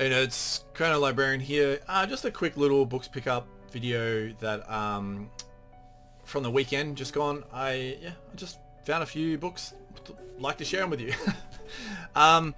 It's Colonel Librarian here. Just a quick little books pickup video that from the weekend just gone. I just found a few books. Like to share them with you. I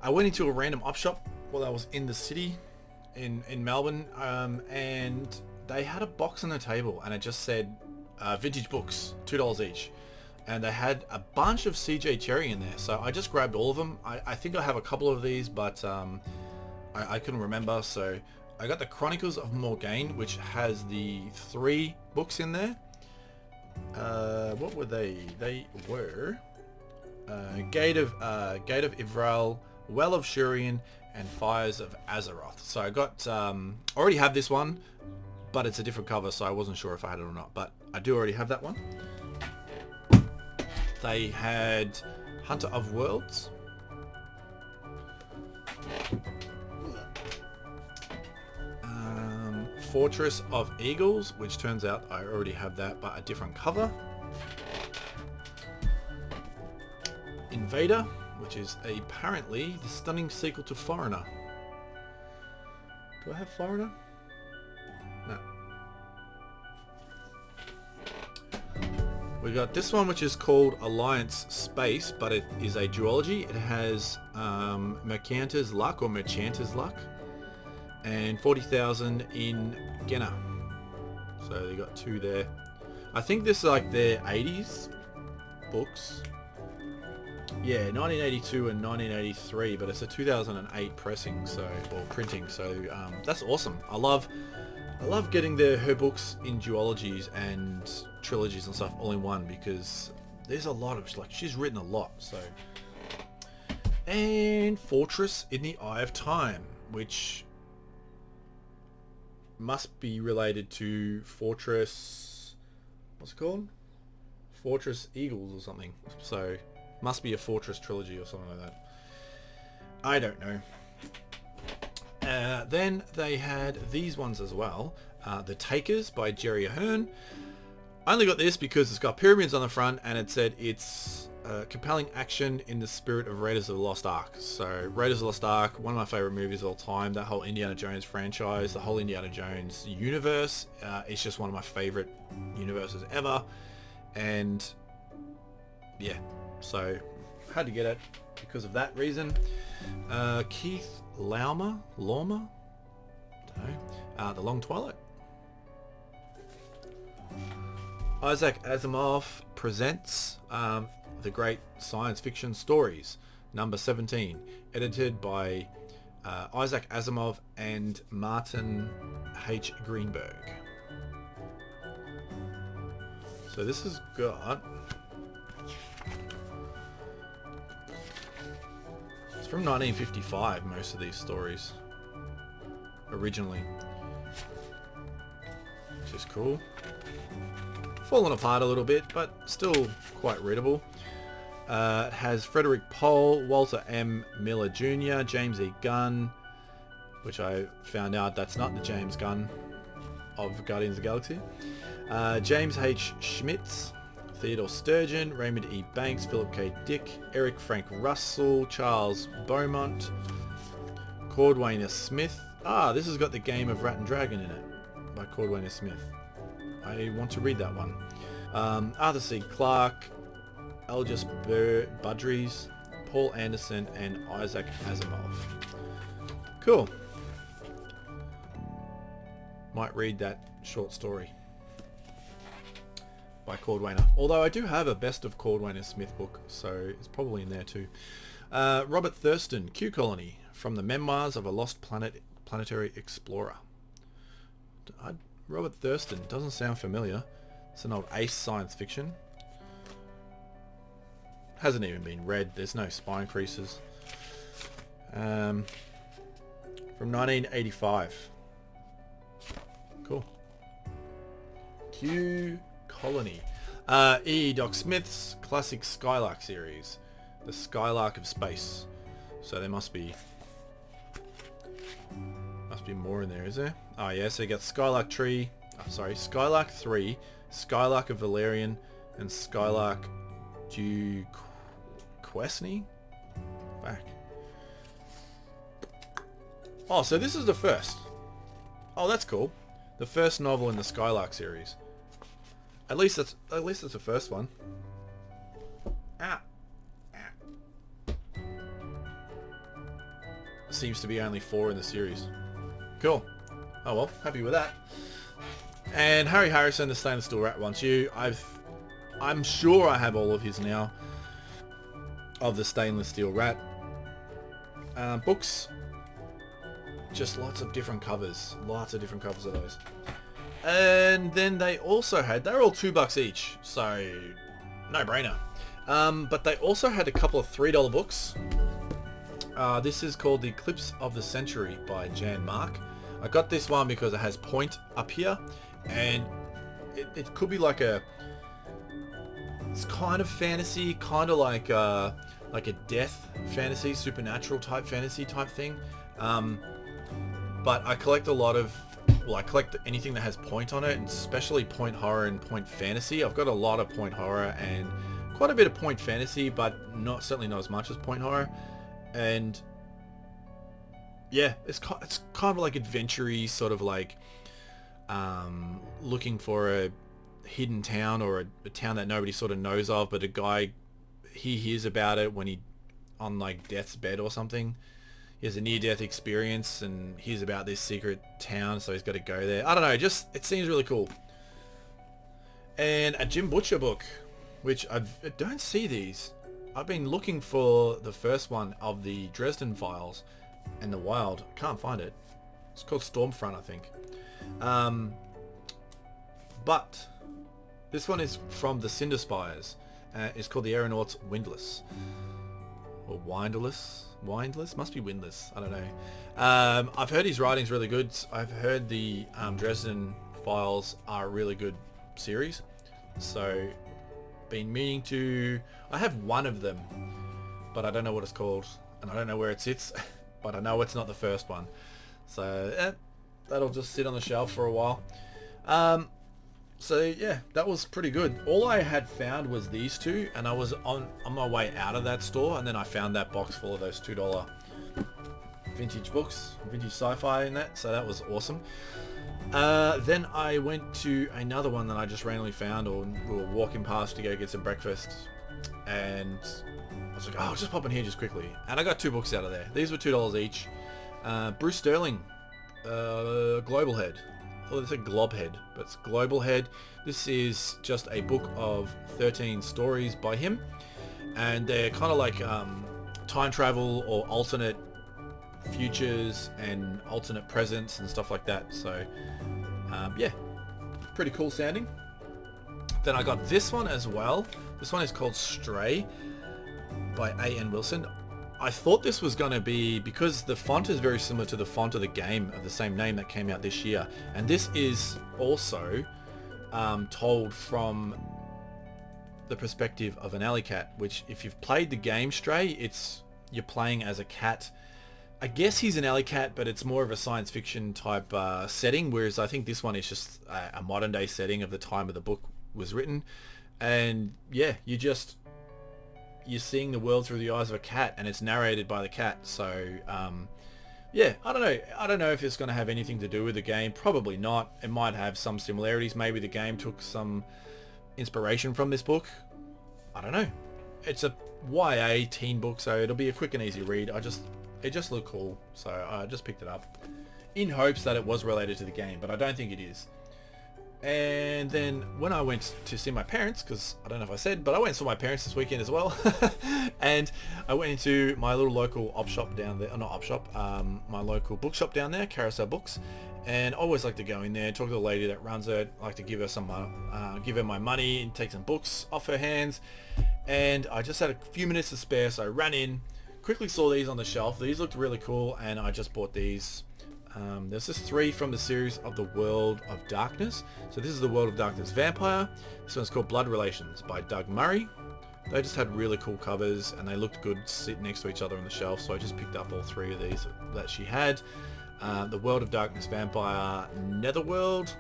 went into a random op shop while I was in the city in Melbourne, and they had a box on the table, and it just said vintage books, $2 each. And they had a bunch of CJ Cherry in there, so I just grabbed all of them. I think I have a couple of these, but I couldn't remember, so I got the Chronicles of Morgaine, which has the 3 books in there. What were they? They were Gate of Ivral, Well of Shurian, and Fires of Azeroth. So I got already have this one, but it's a different cover, so I wasn't sure if I had it or not. But I do already have that one. They had Hunter of Worlds, Fortress of Eagles, which turns out I already have that, but a different cover. Invader, which is apparently the stunning sequel to Foreigner. Do I have Foreigner? No. We got this one, which is called Alliance Space, but it is a duology. It has Mercanter's Luck or Merchanter's Luck and 40,000 in Genna. So they got 2 there. I think this is like their 80s books. Yeah, 1982 and 1983, but it's a 2008 pressing, so, or printing. So that's awesome. I love getting her books in duologies and trilogies and stuff all in one, because there's a lot of, like, she's written a lot. So, and Fortress in the Eye of Time, which must be related to Fortress, what's it called? Fortress Eagles or something. So must be a Fortress trilogy or something like that. I don't know. Then they had these ones as well. The Takers by Jerry Ahern. I only got this because it's got pyramids on the front, and it said it's compelling action in the spirit of Raiders of the Lost Ark. So Raiders of the Lost Ark, one of my favorite movies of all time. That whole Indiana Jones franchise, the whole Indiana Jones universe, it's just one of my favorite universes ever. And yeah, so had to get it because of that reason. Keith Lormer, don't know. The Long Twilight. Isaac Asimov presents the Great Science Fiction Stories, number 17, edited by Isaac Asimov and Martin H. Greenberg. So this has got, it's from 1955, most of these stories, originally, which is cool. Fallen apart a little bit, but still quite readable. It has Frederick Pohl, Walter M. Miller Jr., James E. Gunn, which I found out that's not the James Gunn of Guardians of the Galaxy. James H. Schmitz, Theodore Sturgeon, Raymond E. Banks, Philip K. Dick, Eric Frank Russell, Charles Beaumont, Cordwainer Smith. This has got the Game of Rat and Dragon in it by Cordwainer Smith. I want to read that one. Arthur C. Clarke, Algis Budries, Paul Anderson, and Isaac Asimov. Cool. Might read that short story by Cordwainer. Although I do have a best of Cordwainer Smith book, so it's probably in there too. Robert Thurston, Q Colony, from the Memoirs of a Lost Planetary Explorer. Robert Thurston, doesn't sound familiar. It's an old ace science fiction. Hasn't even been read. There's no spine creases. From 1985. Cool. Q Colony. E. Doc Smith's classic Skylark series. The Skylark of Space. So there must be more in there, is there? Oh yeah, so you got Skylark 3, Skylark of Valerian, and Skylark Duquesne? Back. Oh, so this is the first. Oh, that's cool. The first novel in the Skylark series. At least it's the first one. Ah. Seems to be only 4 in the series. Cool. Oh well, happy with that. And Harry Harrison, the Stainless Steel Rat wants you. I'm sure I have all of his now. Of the Stainless Steel Rat books. Just lots of different covers. Lots of different covers of those. And then they also had, they're all $2 each, so no brainer. But they also had a couple of $3 books. This is called The Eclipse of the Century by Jan Mark. I got this one because it has point up here, and it could be like it's kind of fantasy, kind of like a death fantasy, supernatural type fantasy type thing. But I collect a lot of, I collect anything that has point on it, and especially point horror and point fantasy. I've got a lot of point horror and quite a bit of point fantasy, but certainly not as much as point horror. And yeah, it's kind of like adventure-y, sort of like looking for a hidden town or a town that nobody sort of knows of, but a guy, he hears about it when he on like death's bed or something. He has a near-death experience and hears about this secret town, so he's got to go there. I don't know, it seems really cool. And a Jim Butcher book, which I don't see these. I've been looking for the first one of the Dresden Files in the wild. I can't find it. It's called Stormfront, I think. But this one is from the Cinder Spires. It's called The Aeronauts Windless. Or Windless? Windless? Must be Windless. I don't know. I've heard his writing's really good. I've heard the Dresden Files are a really good series. So, been meaning to... I have one of them, but I don't know what it's called. And I don't know where it sits. But I know it's not the first one. So, that'll just sit on the shelf for a while. So yeah, that was pretty good. All I had found was these two, and I was on my way out of that store, and then I found that box full of those $2 vintage books, vintage sci-fi in that, so that was awesome. Then I went to another one that I just randomly found, or we were walking past to go get some breakfast, and I was like, oh, I'll just pop in here just quickly. And I got 2 books out of there. These were $2 each. Bruce Sterling, Global Head. Well, it's a Glob Head, but it's Global Head. This is just a book of 13 stories by him, and they're kind of like time travel or alternate futures and alternate presents and stuff like that. So yeah, pretty cool sounding. Then I got this one as well. This one is called Stray by A.N. Wilson. I thought this was going to be, because the font is very similar to the font of the game of the same name that came out this year, and this is also told from the perspective of an alley cat, which if you've played the game Stray, you're playing as a cat. I guess he's an alley cat, but it's more of a science fiction type setting, whereas I think this one is just a modern day setting of the time of the book was written. And yeah, you're seeing the world through the eyes of a cat, and it's narrated by the cat. So yeah, I don't know if it's going to have anything to do with the game. Probably not. It might have some similarities. Maybe the game took some inspiration from this book. I don't know. It's a YA teen book, so it'll be a quick and easy read. It just looked cool, so I just picked it up in hopes that it was related to the game, but I don't think it is. And then when I went to see my parents, because I don't know if I said, but I went and saw my parents this weekend as well. And I went into my little local op shop down there, not op shop, my local bookshop down there, Carousel Books. And I always like to go in there, talk to the lady that runs it. I like to give her give her my money and take some books off her hands. And I just had a few minutes to spare, so I ran in, quickly saw these on the shelf. These looked really cool, and I just bought these. There's just 3 from the series of The World of Darkness. So this is The World of Darkness Vampire. This one's called Blood Relations by Doug Murray. They just had really cool covers, and they looked good sitting next to each other on the shelf, so I just picked up all 3 of these that she had. The World of Darkness Vampire Netherworld.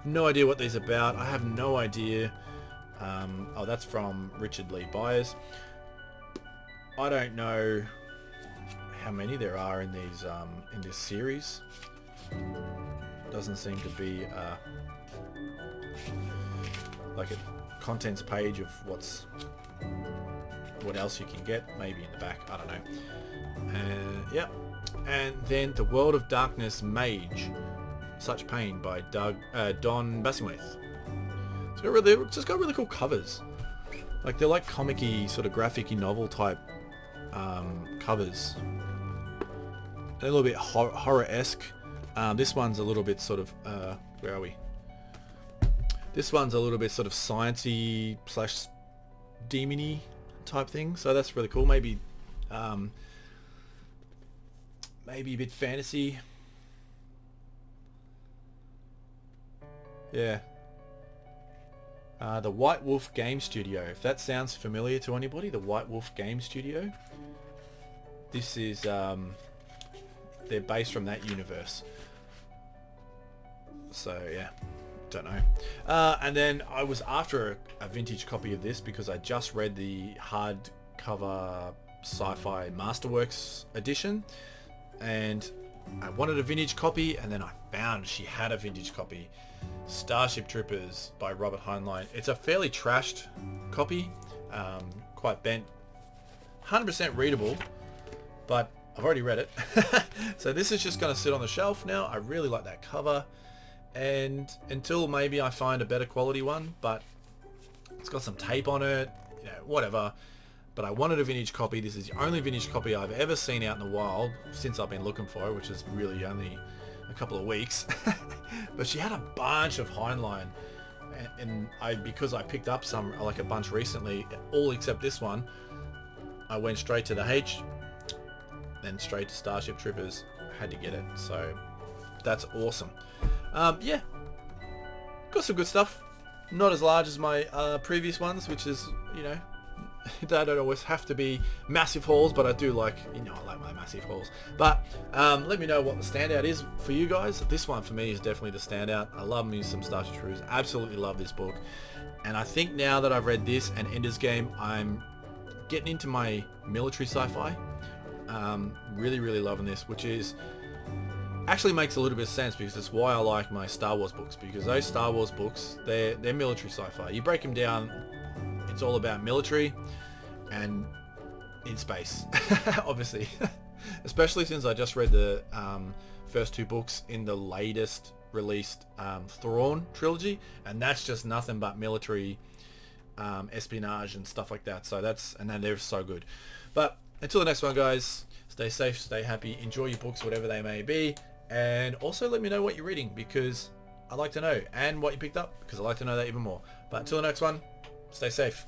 No idea what these are about. I have no idea. Oh, that's from Richard Lee Byers. I don't know how many there are in these in this series. Doesn't seem to be like a contents page of what else you can get. Maybe in the back, I don't know. Yep. And then The World of Darkness Mage, Such Pain by Don Bassingworth. It's just got really cool covers. Like they're like comic-y, sort of graphic-y novel type covers. They're a little bit horror-esque. This one's a little bit sort of where are we? This one's a little bit sort of sciencey / demony type thing. So that's really cool. Maybe maybe a bit fantasy. Yeah. The White Wolf Game Studio. If that sounds familiar to anybody, the White Wolf Game Studio. This is they're based from that universe. So yeah, don't know. And then I was after a vintage copy of this because I just read the hardcover Sci-Fi Masterworks edition, and I wanted a vintage copy, and then I found she had a vintage copy. Starship Troopers by Robert Heinlein. It's a fairly trashed copy, quite bent, 100% readable, but I've already read it. So this is just going to sit on the shelf now. I really like that cover, and until maybe I find a better quality one, but it's got some tape on it, you know, whatever. But I wanted a vintage copy. This is the only vintage copy I've ever seen out in the wild since I've been looking for it, which is really only a couple of weeks. But she had a bunch of Heinlein, and because I picked up some, like a bunch recently, all except this one, I went straight to the H, then straight to Starship Troopers. Had to get it, so that's awesome. Yeah, got some good stuff. Not as large as my previous ones, which is, you know, they don't always have to be massive hauls, but I do like, you know, I like my massive hauls. But let me know what the standout is for you guys. This one for me is definitely the standout. I love me some Starship Troopers. Absolutely love this book. And I think now that I've read this and Ender's Game, I'm getting into my military sci-fi. Really, really loving this, which is actually makes a little bit of sense because it's why I like my Star Wars books, because those Star Wars books, they're military sci-fi. You break them down, it's all about military and in space, obviously. Especially since I just read the first two books in the latest released Thrawn trilogy, and that's just nothing but military espionage and stuff like that. So and then they're so good. But until the next one, guys, stay safe, stay happy, enjoy your books, whatever they may be, and also let me know what you're reading, because I like to know, and what you picked up, because I like to know that even more. But until the next one, stay safe.